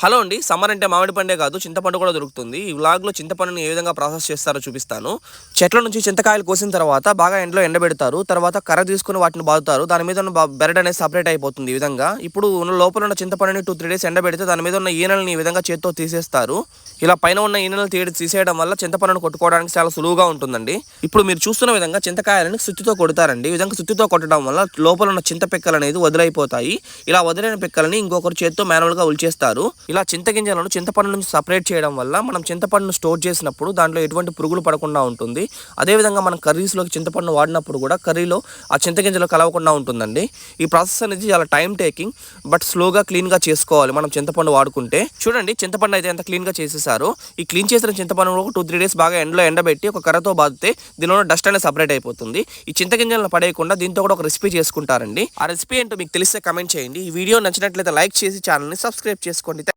Hello అండి. Summer అంటే మామిడి పండే కాదు, చింతపండు కూడా దొరుకుతుంది. ఈ వ్లాగ్‌లో చింతపండుని ఏ విధంగా ప్రాసెస్ చేస్తారో చూపిస్తాను. చెట్ల నుంచి చింతకాయలు కోసిన తర్వాత బాగా ఎండలో ఎండబెడతారు. తర్వాత కర్ర తీసుకొని వాటిని బాదుతారు. దాని మీద ఉన్న బెరడు అనేది సెపరేట్ అయిపోతుంది ఈ విధంగా. ఇప్పుడు లోపల ఉన్న చింతపండుని 2, 3 డేస్ ఎండబెడితే దాని మీద ఉన్న ఈనెలని ఈ విధంగా చేత్తో తీసేస్తారు. ఇలా పైన ఉన్న ఈనెలను తీసేయడం వల్ల చింతపండును కొట్టుకోవడానికి చాలా సులువుగా ఉంటుందండి. ఇప్పుడు మీరు చూస్తున్న విధంగా చింతకాయలను సుత్తితో కొడతారండి. ఈ విధంగా సుత్తితో కొట్టడం వల్ల లోపల ఉన్న చింత పిక్కలు అనేది వదిలైపోతాయి. ఇలా వదిలిన పిక్కలని ఇంకొకరు చేత్తో మాన్యువల్‌గా ఉల్చేస్తారు. ఇలా చింతగింజలను చింతపండు నుంచి సపరేట్ చేయడం వల్ల మనం చింతపండును స్టోర్ చేసినప్పుడు దాంట్లో ఎటువంటి పురుగులు పడకుండా ఉంటుంది. అదేవిధంగా మనం కర్రీస్‌లోకి చింతపండును వాడినప్పుడు కూడా కర్రీలో ఆ చింతగింజలు కలవకుండా ఉంటుందండి. ఈ ప్రాసెస్ అనేది చాలా టైం టేకింగ్, బట్ స్లోగా క్లీన్‌గా చేసుకోవాలి మనం చింతపండు వాడుకుంటే. చూడండి, చింతపండు అయితే ఎంత క్లీన్‌గా చేసేసారో. ఈ క్లీన్ చేసిన చింతపండును ఒక 2, 3 డేస్ బాగా ఎండలో ఎండబెట్టి ఒక కర్రతో బాదితే దీనిలో డస్ట్ అనేది సపరేట్ అయిపోతుంది. ఈ చింతగింజలను పడేయకుండా దీంతో కూడా ఒక రెసిపీ చేసుకుంటారండి. ఆ రెసిపీ ఏంటో మీకు తెలిస్తే కమెంట్ చేయండి. ఈ వీడియో నచ్చినట్లయితే లైక్ చేసి ఛానల్‌ని సబ్స్క్రైబ్ చేసుకోండి.